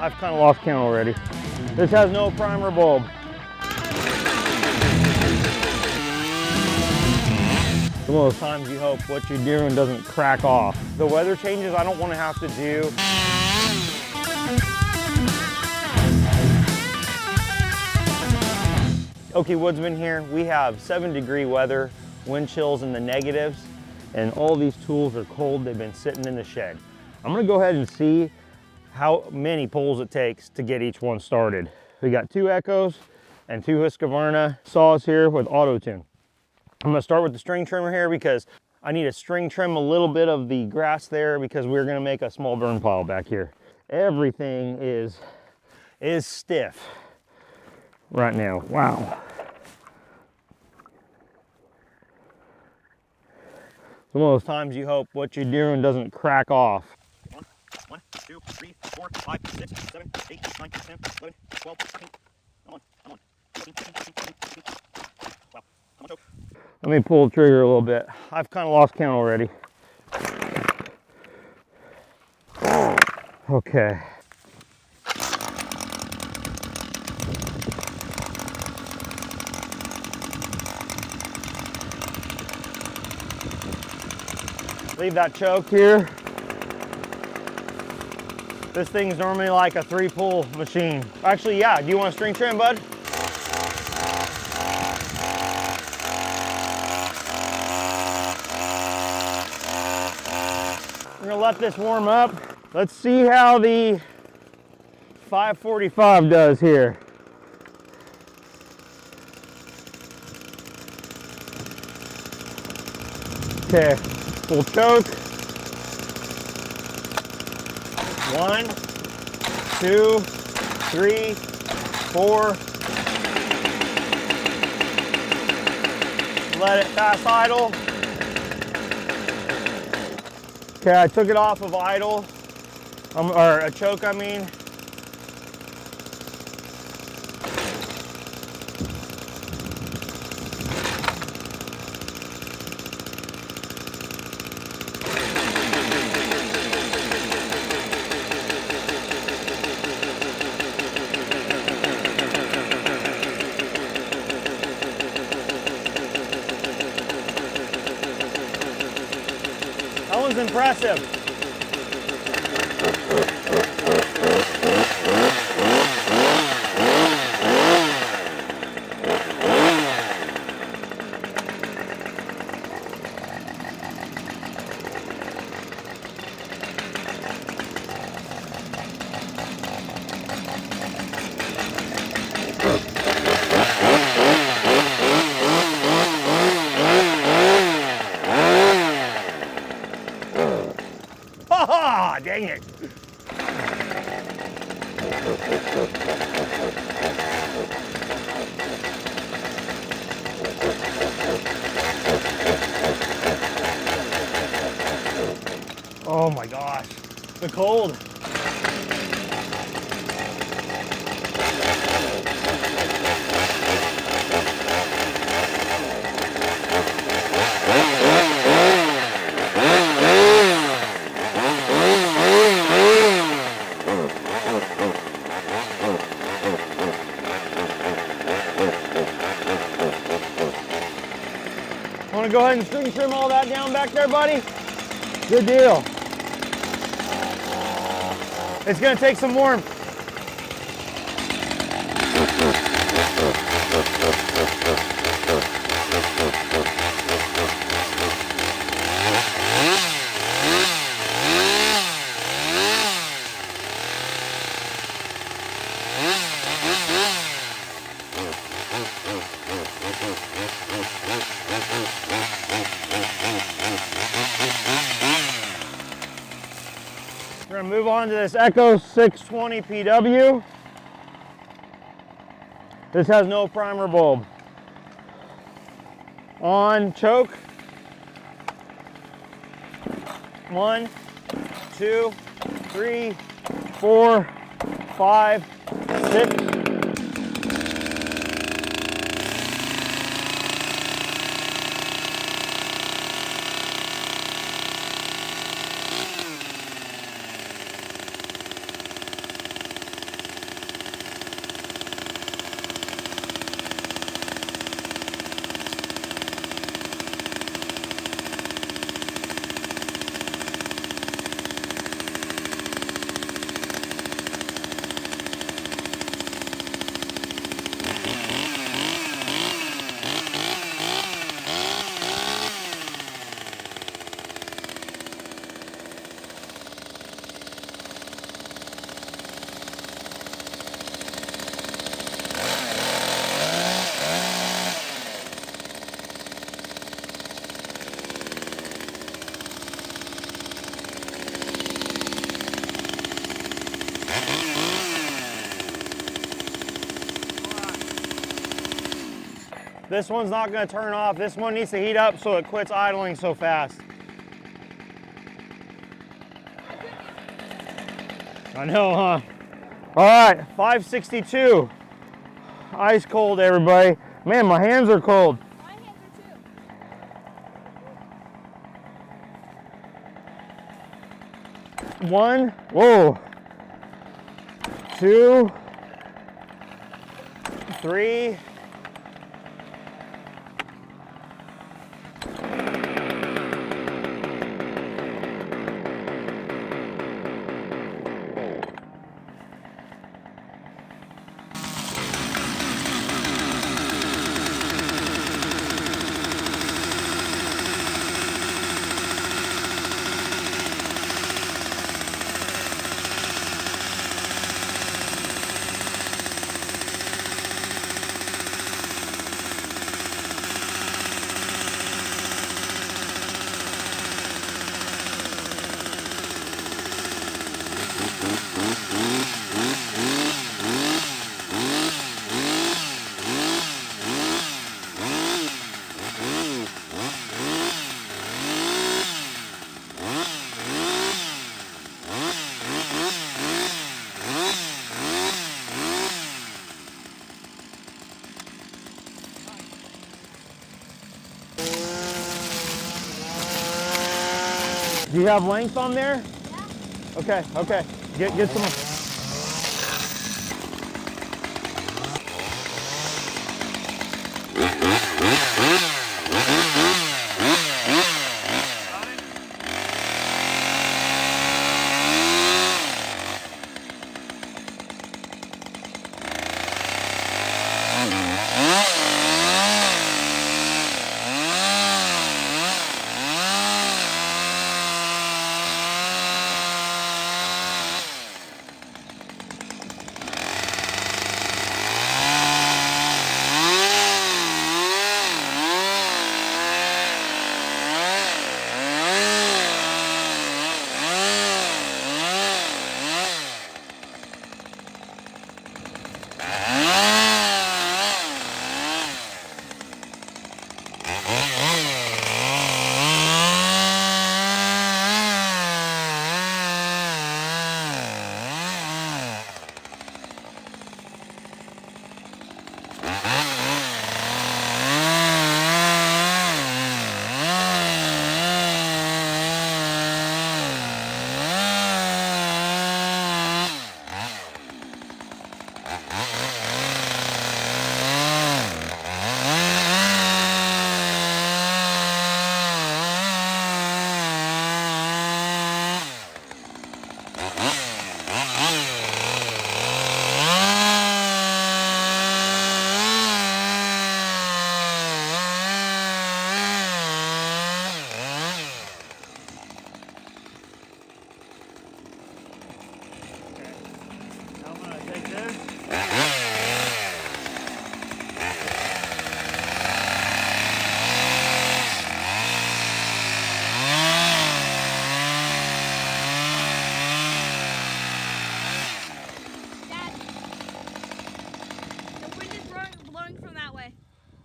I've kind of lost count already. This has no primer bulb. Some of those times you hope what you're doing doesn't crack off. The weather changes, I don't want to have to do. Okay, Woodsman here. We have 7-degree weather, wind chills in the negatives, and all these tools are cold. They've been sitting in the shed. I'm gonna go ahead and see how many pulls it takes to get each one started. We got 2 Echoes and 2 Husqvarna saws here with autotune. I'm gonna start with the string trimmer here because I need to string trim a little bit of the grass there because we're gonna make a small burn pile back here. Everything is stiff right now. Wow. Some of those times you hope what you're doing doesn't crack off. 1, 2, 3, 4, 5, 6, 7, 8, 9, 10, 11, 12, 13. Come on, come on. 14, 15, 16, 17. Wow, come on, choke. Let me pull the trigger a little bit. I've kind of lost count already. Okay. Leave that choke here. This thing's normally like a 3-pull machine. Actually, yeah, do you want a string trim, bud? We're gonna let this warm up. Let's see how the 545 does here. Okay. Full choke. 1, 2, 3, 4. Let it fast idle. Okay, I took it off of idle, or a choke, I mean. That one's impressive. Dang it. Oh my gosh, the cold. Want to go ahead and string trim all that down back there, buddy? Good deal. It's going to take some warmth. We're going to move on to this Echo 620 PW. This has no primer bulb. On choke. 1, 2, 3, 4, 5, 6. This one's not gonna turn off. This one needs to heat up so it quits idling so fast. I know, huh? All right, 562. Ice cold, everybody. Man, my hands are cold. My hands are too. 1, whoa. 2, 3. Do you have length on there? Yeah. Okay, okay. Get some.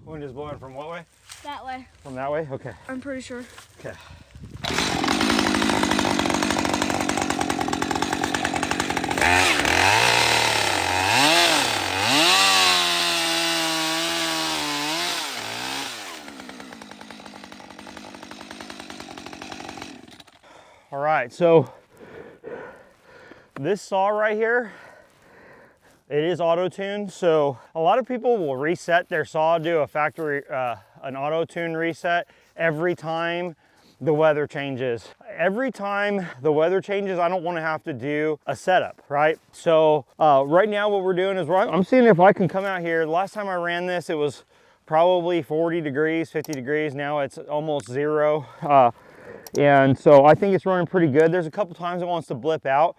Wind is blowing from what way? That way. From that way? Okay. I'm pretty sure. Okay. All right, so this saw right here, it is auto-tuned, so a lot of people will reset their saw, do a factory, an auto-tune reset every time the weather changes. Every time the weather changes, I don't want to have to do a setup, right? So right now what we're doing is I'm seeing if I can come out here. The last time I ran this, it was probably 40 degrees, 50 degrees. Now it's almost 0. And so I think it's running pretty good. There's a couple times it wants to blip out,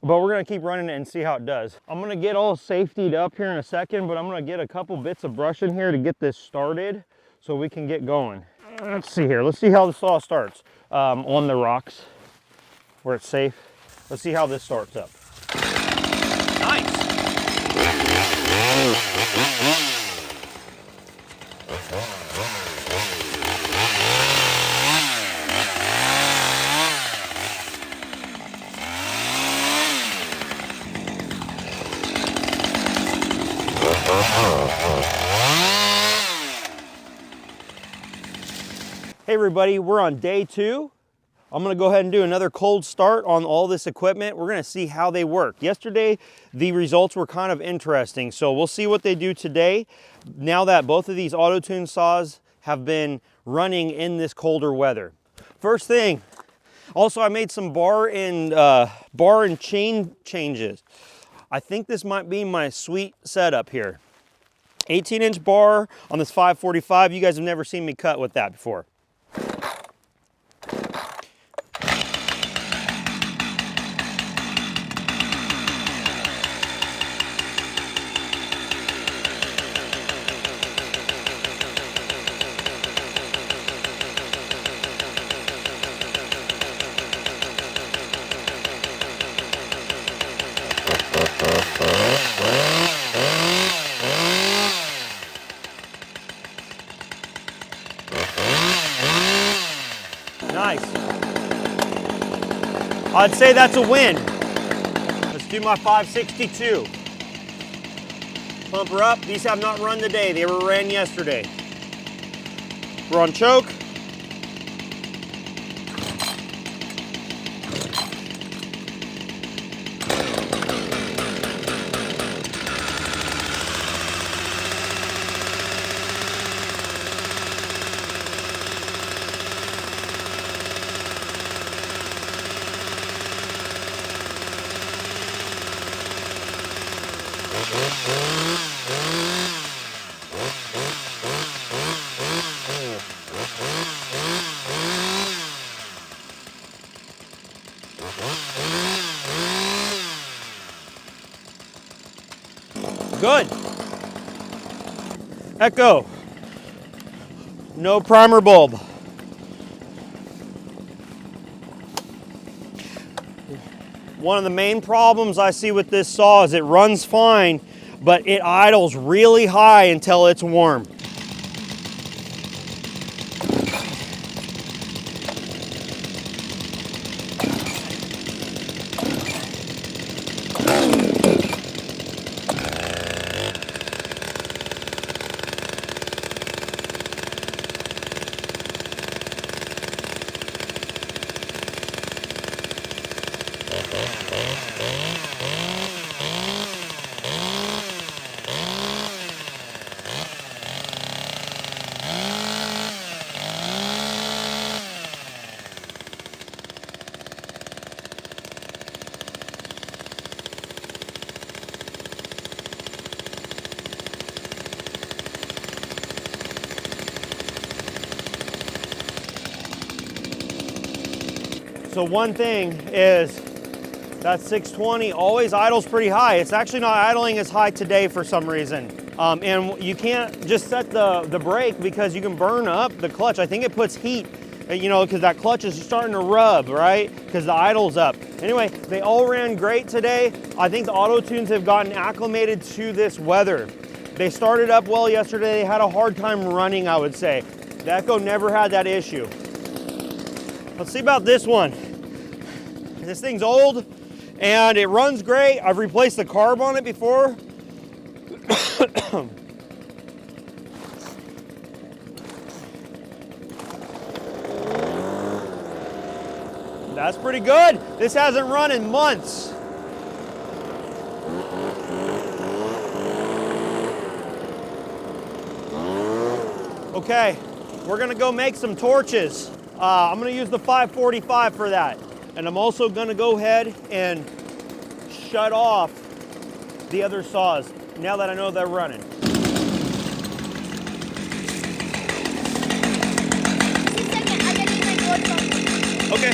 but we're gonna keep running it and see how it does. I'm gonna get all safetied up here in a second, but I'm gonna get a couple bits of brush in here to get this started so we can get going. Let's see here. Let's see how the saw starts on the rocks where it's safe. Let's see how this starts up. Nice. Hey everybody, we're on day 2. I'm gonna go ahead and do another cold start on all this equipment. We're gonna see how they work. Yesterday, the results were kind of interesting, so we'll see what they do today now that both of these autotune saws have been running in this colder weather. First thing, also I made some bar and chain changes. I think this might be my sweet setup here. 18-inch bar on this 545. You guys have never seen me cut with that before. Nice. I'd say that's a win. Let's do my 562. Pump her up. These have not run today. They were ran yesterday. We're on choke. Good. Echo. No primer bulb. One of the main problems I see with this saw is it runs fine, but it idles really high until it's warm. So one thing is that 620 always idles pretty high. It's actually not idling as high today for some reason. And you can't just set the brake because you can burn up the clutch. I think it puts heat, you know, because that clutch is starting to rub, right? Because the idle's up. Anyway, they all ran great today. I think the auto-tunes have gotten acclimated to this weather. They started up well yesterday. They had a hard time running, I would say. The Echo never had that issue. Let's see about this one. This thing's old and it runs great. I've replaced the carb on it before. That's pretty good. This hasn't run in months. Okay, we're gonna go make some torches. I'm gonna use the 545 for that. And I'm also gonna go ahead and shut off the other saws now that I know they're running. Okay.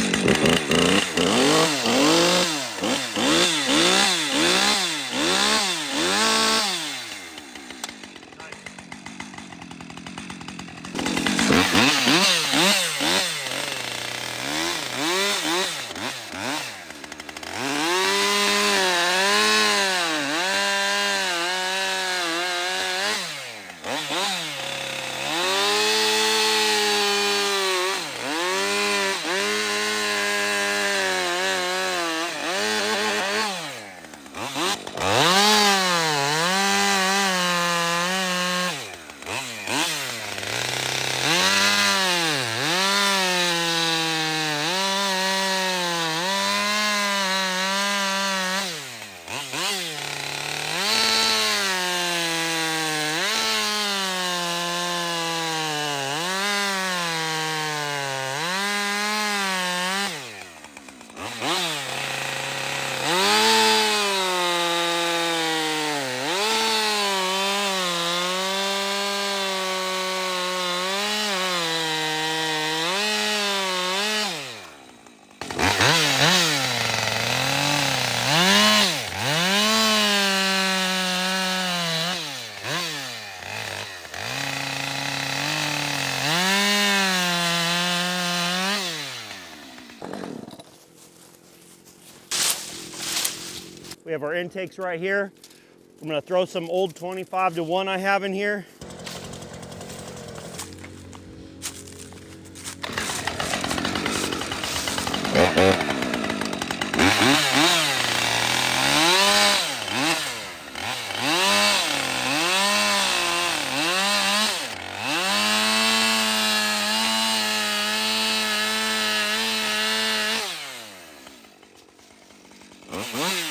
We have our intakes right here. I'm gonna throw some old 25-to-1 I have in here. Uh-huh.